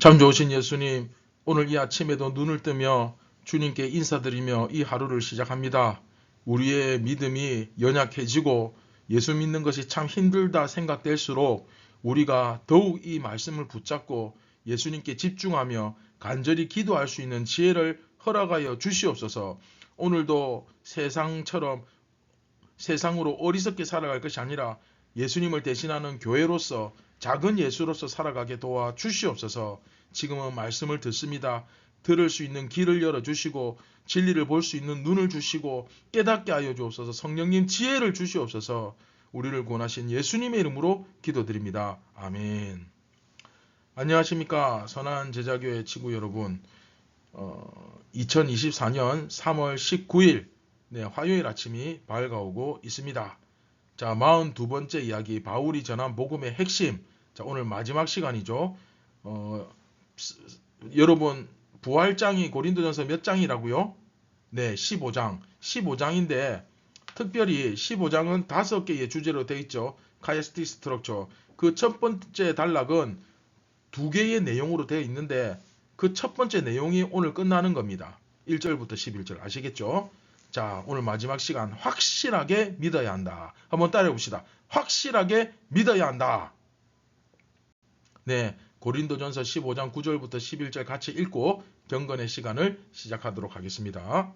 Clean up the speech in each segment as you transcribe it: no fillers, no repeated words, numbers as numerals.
참 좋으신 예수님, 오늘 이 아침에도 눈을 뜨며 주님께 인사드리며 이 하루를 시작합니다. 우리의 믿음이 연약해지고 예수 믿는 것이 참 힘들다 생각될수록 우리가 더욱 이 말씀을 붙잡고 예수님께 집중하며 간절히 기도할 수 있는 지혜를 허락하여 주시옵소서. 오늘도 세상으로 어리석게 살아갈 것이 아니라 예수님을 대신하는 교회로서 작은 예수로서 살아가게 도와 주시옵소서. 지금은 말씀을 듣습니다. 들을 수 있는 귀를 열어주시고 진리를 볼 수 있는 눈을 주시고 깨닫게 하여 주옵소서. 성령님 지혜를 주시옵소서. 우리를 구원하신 예수님의 이름으로 기도드립니다. 아멘. 안녕하십니까. 선한 제자교회 지구 여러분. 2024년 3월 19일 화요일 아침이 밝아오고 있습니다. 자, 42번째 이야기, 바울이 전한 복음의 핵심. 자, 오늘 마지막 시간이죠. 여러분, 부활장이 고린도전서 몇 장이라고요? 네, 15장. 15장인데 특별히 15장은 5개의 주제로 되어 있죠. 카이스티 스트럭처. 그 첫 번째 단락은 2개의 내용으로 되어 있는데 그 첫 번째 내용이 오늘 끝나는 겁니다. 1절부터 11절 아시겠죠? 자, 오늘 마지막 시간 확실하게 믿어야 한다. 한번 따라해 봅시다. 확실하게 믿어야 한다. 네, 고린도전서 15장 9절부터 11절 같이 읽고 경건의 시간을 시작하도록 하겠습니다.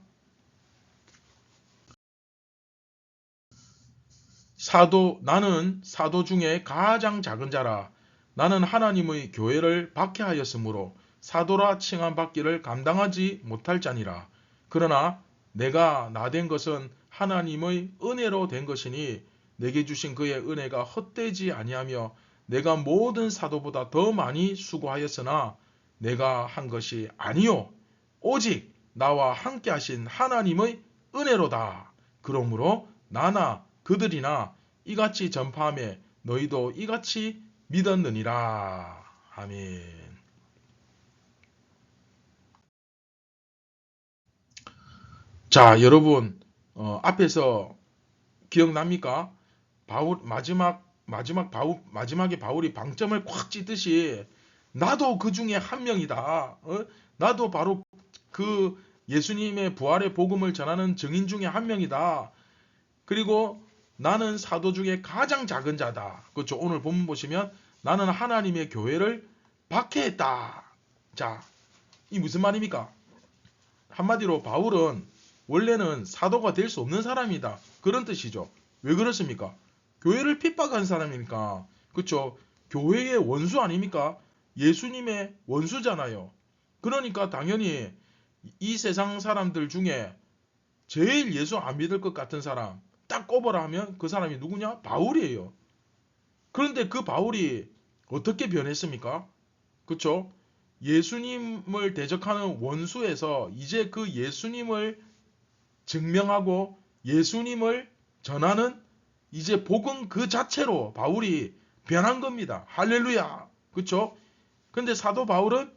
나는 사도 중에 가장 작은 자라. 나는 하나님의 교회를 박해하였으므로 사도라 칭함 받기를 감당하지 못할 자니라. 그러나 내가 나된 것은 하나님의 은혜로 된 것이니 내게 주신 그의 은혜가 헛되지 아니하며 내가 모든 사도보다 더 많이 수고하였으나 내가 한 것이 아니요 오직 나와 함께 하신 하나님의 은혜로다. 그러므로 나나 그들이나 이같이 전파하며 너희도 이같이 믿었느니라. 아멘. 자, 여러분, 앞에서 기억납니까? 마지막에 바울이 방점을 콱 찌듯이 나도 그 중에 한 명이다. 나도 바로 그 예수님의 부활의 복음을 전하는 증인 중에 한 명이다. 그리고 나는 사도 중에 가장 작은 자다. 그렇죠? 오늘 본문 보시면 나는 하나님의 교회를 박해했다. 자, 이 무슨 말입니까? 한마디로 바울은 원래는 사도가 될 수 없는 사람이다. 그런 뜻이죠. 왜 그렇습니까? 교회를 핍박한 사람이니까. 그렇죠? 교회의 원수 아닙니까? 예수님의 원수잖아요. 그러니까 당연히 이 세상 사람들 중에 제일 예수 안 믿을 것 같은 사람 딱 꼽아라 하면 그 사람이 누구냐? 바울이에요. 그런데 그 바울이 어떻게 변했습니까? 그렇죠? 예수님을 대적하는 원수에서 이제 그 예수님을 증명하고 예수님을 전하는 이제 복음 그 자체로 바울이 변한 겁니다. 할렐루야. 그렇죠? 근데 사도 바울은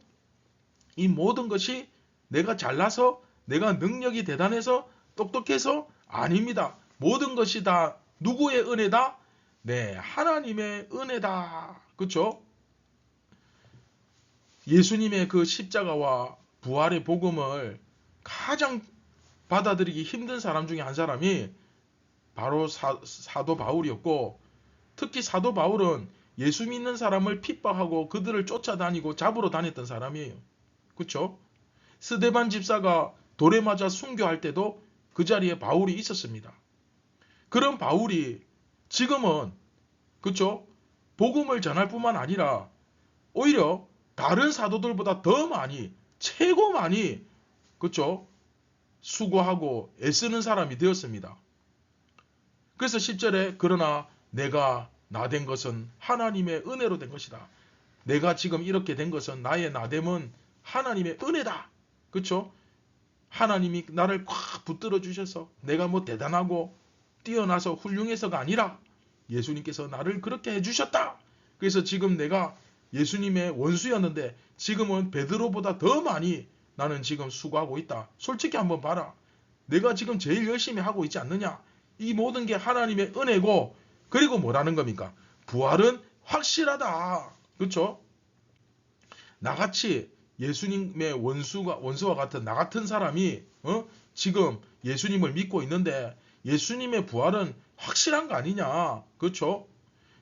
이 모든 것이 내가 잘나서 내가 능력이 대단해서 똑똑해서 아닙니다. 모든 것이 다 누구의 은혜다? 네, 하나님의 은혜다. 그렇죠? 예수님의 그 십자가와 부활의 복음을 가장 받아들이기 힘든 사람 중에 한 사람이 바로 사도 바울이었고, 특히 사도 바울은 예수 믿는 사람을 핍박하고 그들을 쫓아다니고 잡으러 다녔던 사람이에요. 그렇죠? 스데반 집사가 돌에 맞아 순교할 때도 그 자리에 바울이 있었습니다. 그런 바울이 지금은 그렇죠? 복음을 전할 뿐만 아니라 오히려 다른 사도들보다 더 많이, 최고 많이 그렇죠? 수고하고 애쓰는 사람이 되었습니다. 그래서 10절에 그러나 내가 나된 것은 하나님의 은혜로 된 것이다. 내가 지금 이렇게 된 것은 나의 나됨은 하나님의 은혜다. 그렇죠? 하나님이 나를 꽉 붙들어 주셔서 내가 뭐 대단하고 뛰어나서 훌륭해서가 아니라 예수님께서 나를 그렇게 해주셨다. 그래서 지금 내가 예수님의 원수였는데 지금은 베드로보다 더 많이 나는 지금 수고하고 있다. 솔직히 한번 봐라. 내가 지금 제일 열심히 하고 있지 않느냐. 이 모든 게 하나님의 은혜고, 그리고 뭐라는 겁니까? 부활은 확실하다. 그렇죠? 나같이 예수님의 원수와 같은 나 같은 사람이 지금 예수님을 믿고 있는데 예수님의 부활은 확실한 거 아니냐. 그렇죠?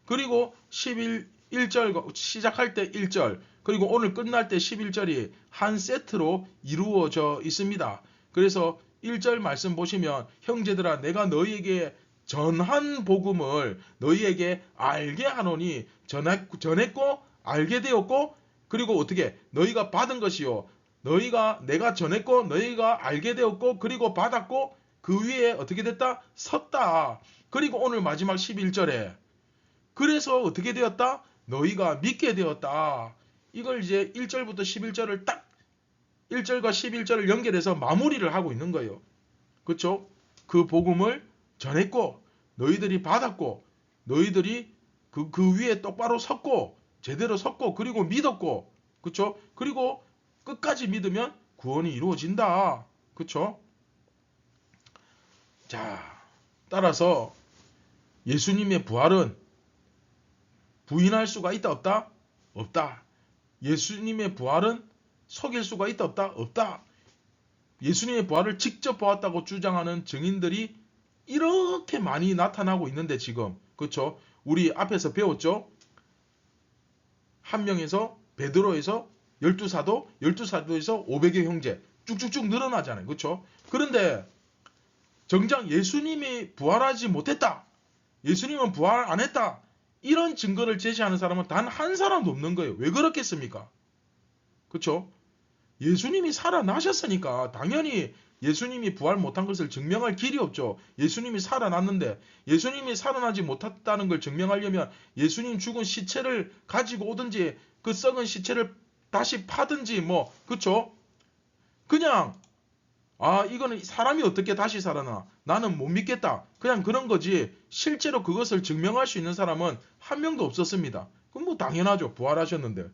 그리고 1절 시작할 때 1절, 그리고 오늘 끝날 때 11절이 한 세트로 이루어져 있습니다. 그래서 1절 말씀 보시면 형제들아 내가 너희에게 전한 복음을 너희에게 알게 하노니 전했고 알게 되었고, 그리고 어떻게 너희가 받은 것이요 너희가 내가 전했고 너희가 알게 되었고 그리고 받았고 그 위에 어떻게 됐다? 섰다. 그리고 오늘 마지막 11절에 그래서 어떻게 되었다? 너희가 믿게 되었다. 이걸 이제 1절부터 11절을 딱 1절과 11절을 연결해서 마무리를 하고 있는 거예요. 그렇죠? 그 복음을 전했고 너희들이 받았고 너희들이 그 위에 똑바로 섰고 제대로 섰고 그리고 믿었고, 그렇죠? 그리고 끝까지 믿으면 구원이 이루어진다. 그렇죠? 자, 따라서 예수님의 부활은 부인할 수가 있다 없다? 없다. 예수님의 부활은 속일 수가 있다 없다? 없다. 예수님의 부활을 직접 보았다고 주장하는 증인들이 이렇게 많이 나타나고 있는데 지금, 그렇죠? 우리 앞에서 배웠죠? 한 명에서 베드로에서 12사도, 12사도에서 500의 형제 쭉쭉쭉 늘어나잖아요. 그렇죠? 그런데 정작 예수님이 부활하지 못했다. 예수님은 부활 안 했다. 이런 증거를 제시하는 사람은 단 한 사람도 없는 거예요. 왜 그렇겠습니까? 그렇죠? 예수님이 살아나셨으니까 당연히 예수님이 부활 못한 것을 증명할 길이 없죠. 예수님이 살아났는데 예수님이 살아나지 못했다는 걸 증명하려면 예수님 죽은 시체를 가지고 오든지 그 썩은 시체를 다시 파든지 뭐, 그쵸? 그냥 이거는 사람이 어떻게 다시 살아나? 나는 못 믿겠다. 그냥 그런 거지 실제로 그것을 증명할 수 있는 사람은 한 명도 없었습니다. 그럼 뭐 당연하죠. 부활하셨는데.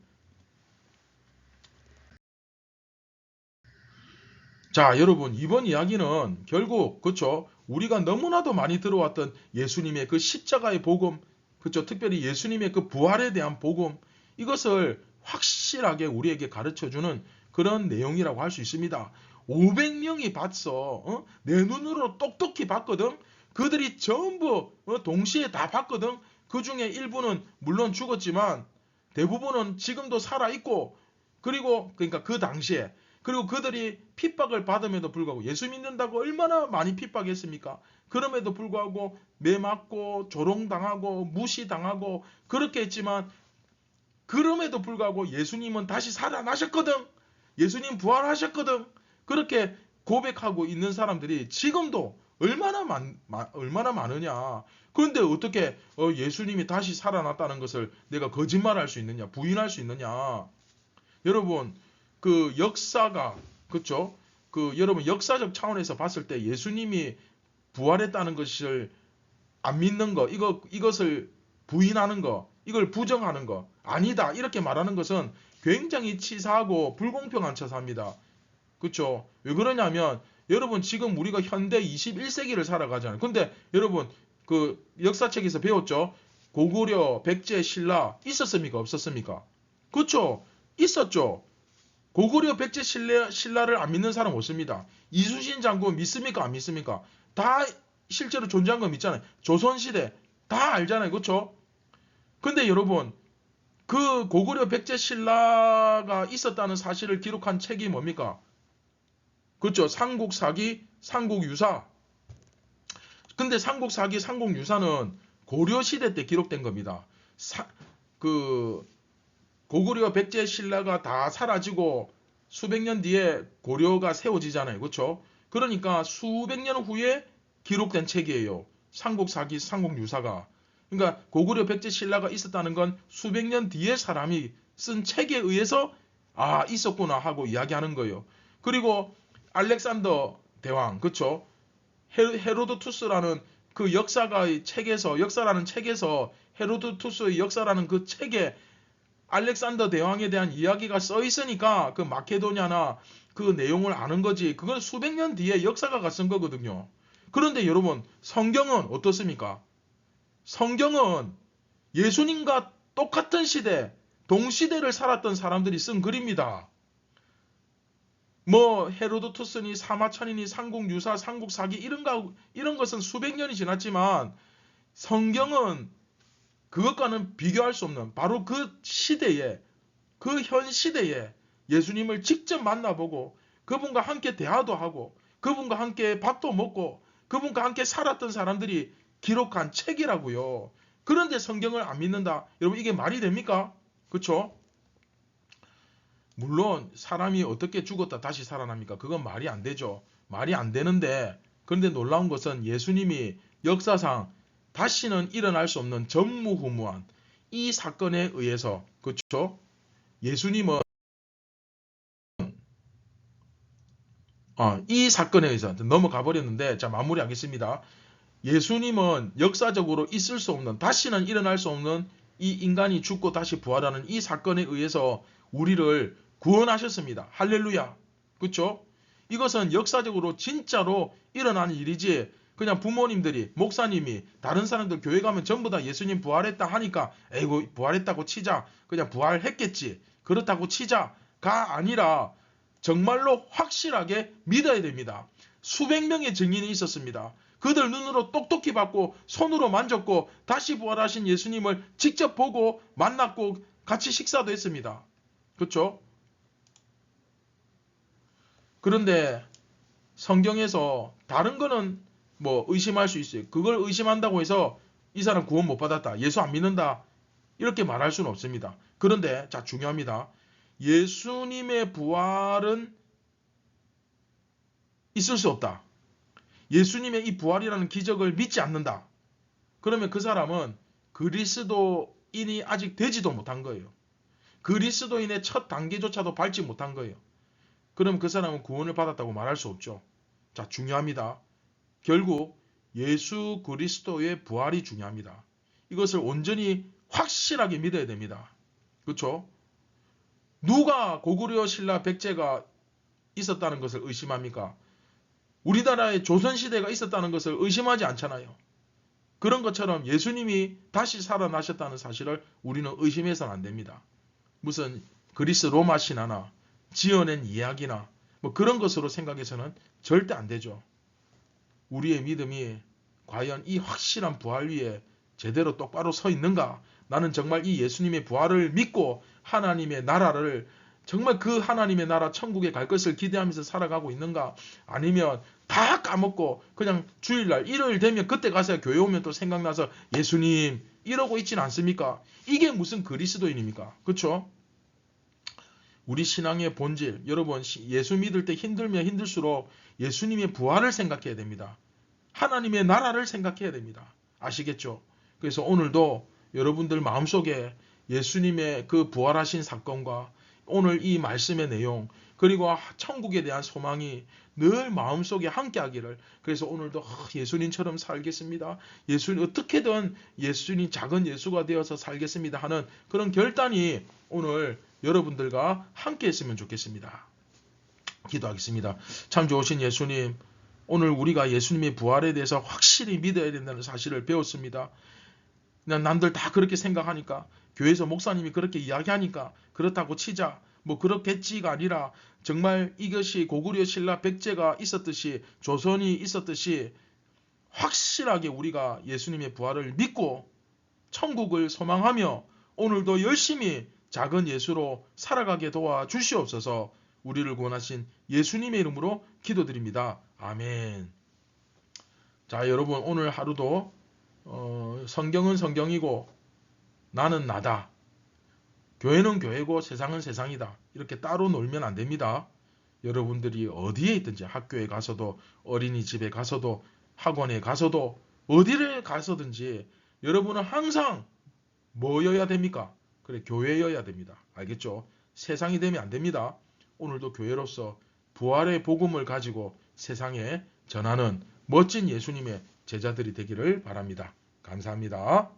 자, 여러분, 이번 이야기는 결국, 그쵸? 우리가 너무나도 많이 들어왔던 예수님의 그 십자가의 복음, 그쵸? 특별히 예수님의 그 부활에 대한 복음, 이것을 확실하게 우리에게 가르쳐 주는 그런 내용이라고 할 수 있습니다. 500명이 봤어. 내 눈으로 똑똑히 봤거든. 그들이 전부 동시에 다 봤거든. 그 중에 일부는 물론 죽었지만 대부분은 지금도 살아있고, 그리고 그러니까 그 당시에, 그리고 그들이 핍박을 받음에도 불구하고 예수 믿는다고 얼마나 많이 핍박했습니까? 그럼에도 불구하고 매 맞고 조롱당하고 무시당하고 그렇게 했지만 그럼에도 불구하고 예수님은 다시 살아나셨거든. 예수님 부활하셨거든. 그렇게 고백하고 있는 사람들이 지금도 얼마나 많으냐. 그런데 어떻게 예수님이 다시 살아났다는 것을 내가 거짓말할 수 있느냐, 부인할 수 있느냐. 여러분, 그 역사가, 그렇죠? 여러분 역사적 차원에서 봤을 때 예수님이 부활했다는 것을 안 믿는 거, 이것을 부인하는 거, 이걸 부정하는 거, 아니다 이렇게 말하는 것은 굉장히 치사하고 불공평한 처사입니다. 그렇죠? 왜 그러냐면 여러분 지금 우리가 현대 21세기를 살아가잖아요. 근데 여러분 그 역사책에서 배웠죠? 고구려, 백제, 신라 있었습니까? 없었습니까? 그렇죠? 있었죠. 고구려, 백제, 신라를 안 믿는 사람 없습니다. 이순신 장군 믿습니까? 안 믿습니까? 다 실제로 존재한 거 믿잖아요. 조선시대 다 알잖아요. 그렇죠? 근데 여러분 그 고구려 백제 신라가 있었다는 사실을 기록한 책이 뭡니까? 그렇죠. 삼국사기, 삼국유사. 근데 삼국사기, 삼국유사는 고려시대 때 기록된 겁니다. 그 고구려 백제 신라가 다 사라지고 수백 년 뒤에 고려가 세워지잖아요. 그렇죠? 그러니까 수백 년 후에 기록된 책이에요. 삼국사기, 삼국유사가. 그러니까 고구려 백제 신라가 있었다는 건 수백 년 뒤에 사람이 쓴 책에 의해서 아 있었구나 하고 이야기하는 거예요. 그리고 알렉산더 대왕, 그렇죠? 헤로도투스라는 그 역사가의 책에서 역사라는 책에서 헤로도투스의 역사라는 그 책에 알렉산더 대왕에 대한 이야기가 써 있으니까 그 마케도냐나 그 내용을 아는 거지. 그건 수백 년 뒤에 역사가가 쓴 거거든요. 그런데 여러분 성경은 어떻습니까? 성경은 예수님과 똑같은 시대, 동시대를 살았던 사람들이 쓴 글입니다. 뭐 헤로도투스니 사마천이니 삼국유사, 삼국사기 이런 것은 수백 년이 지났지만 성경은 그것과는 비교할 수 없는 바로 그 시대에 그 현 시대에 예수님을 직접 만나보고 그분과 함께 대화도 하고 그분과 함께 밥도 먹고 그분과 함께 살았던 사람들이 기록한 책이라고요. 그런데 성경을 안 믿는다. 여러분 이게 말이 됩니까? 그렇죠? 물론 사람이 어떻게 죽었다 다시 살아납니까? 그건 말이 안 되죠. 말이 안 되는데 그런데 놀라운 것은 예수님이 역사상 다시는 일어날 수 없는 전무후무한 이 사건에 의해서 그렇죠? 예수님은 이 사건에 의해서 넘어가 버렸는데 자 마무리하겠습니다. 예수님은 역사적으로 있을 수 없는 다시는 일어날 수 없는 이 인간이 죽고 다시 부활하는 이 사건에 의해서 우리를 구원하셨습니다. 할렐루야. 그렇죠? 이것은 역사적으로 진짜로 일어나는 일이지 그냥 부모님들이 목사님이 다른 사람들 교회 가면 전부 다 예수님 부활했다 하니까 에이고 부활했다고 치자 그냥 부활했겠지 그렇다고 치자가 아니라 정말로 확실하게 믿어야 됩니다. 수백 명의 증인이 있었습니다. 그들 눈으로 똑똑히 봤고 손으로 만졌고 다시 부활하신 예수님을 직접 보고 만났고 같이 식사도 했습니다. 그렇죠? 그런데 성경에서 다른 거는 뭐 의심할 수 있어요. 그걸 의심한다고 해서 이 사람 구원 못 받았다. 예수 안 믿는다. 이렇게 말할 수는 없습니다. 그런데 자 중요합니다. 예수님의 부활은 있을 수 없다. 예수님의 이 부활이라는 기적을 믿지 않는다. 그러면 그 사람은 그리스도인이 아직 되지도 못한 거예요. 그리스도인의 첫 단계조차도 밟지 못한 거예요. 그럼 그 사람은 구원을 받았다고 말할 수 없죠. 자, 중요합니다. 결국 예수 그리스도의 부활이 중요합니다. 이것을 온전히 확실하게 믿어야 됩니다. 그렇죠? 누가 고구려 신라 백제가 있었다는 것을 의심합니까? 우리나라에 조선시대가 있었다는 것을 의심하지 않잖아요. 그런 것처럼 예수님이 다시 살아나셨다는 사실을 우리는 의심해서는 안 됩니다. 무슨 그리스 로마 신화나 지어낸 이야기나 뭐 그런 것으로 생각해서는 절대 안 되죠. 우리의 믿음이 과연 이 확실한 부활 위에 제대로 똑바로 서 있는가? 나는 정말 이 예수님의 부활을 믿고 하나님의 나라를 정말 그 하나님의 나라 천국에 갈 것을 기대하면서 살아가고 있는가? 아니면 다 까먹고 그냥 주일날 일요일 되면 그때 가서 교회 오면 또 생각나서 예수님 이러고 있지는 않습니까? 이게 무슨 그리스도인입니까? 그렇죠? 우리 신앙의 본질 여러분 예수 믿을 때 힘들면 힘들수록 예수님의 부활을 생각해야 됩니다. 하나님의 나라를 생각해야 됩니다. 아시겠죠? 그래서 오늘도 여러분들 마음속에 예수님의 그 부활하신 사건과 오늘 이 말씀의 내용 그리고 천국에 대한 소망이 늘 마음속에 함께하기를 그래서 오늘도 예수님처럼 살겠습니다. 예수님 어떻게든 예수님 작은 예수가 되어서 살겠습니다 하는 그런 결단이 오늘 여러분들과 함께 했으면 좋겠습니다. 기도하겠습니다. 참 좋으신 예수님 오늘 우리가 예수님의 부활에 대해서 확실히 믿어야 된다는 사실을 배웠습니다. 그냥 남들 다 그렇게 생각하니까 교회에서 목사님이 그렇게 이야기하니까 그렇다고 치자 뭐 그렇겠지가 아니라 정말 이것이 고구려 신라 백제가 있었듯이 조선이 있었듯이 확실하게 우리가 예수님의 부활을 믿고 천국을 소망하며 오늘도 열심히 작은 예수로 살아가게 도와주시옵소서. 우리를 구원하신 예수님의 이름으로 기도드립니다. 아멘. 자, 여러분 오늘 하루도 성경은 성경이고 나는 나다. 교회는 교회고 세상은 세상이다. 이렇게 따로 놀면 안 됩니다. 여러분들이 어디에 있든지 학교에 가서도 어린이집에 가서도 학원에 가서도 어디를 가서든지 여러분은 항상 뭐여야 됩니까? 그래, 교회여야 됩니다. 알겠죠? 세상이 되면 안 됩니다. 오늘도 교회로서 부활의 복음을 가지고 세상에 전하는 멋진 예수님의 제자들이 되기를 바랍니다. 감사합니다.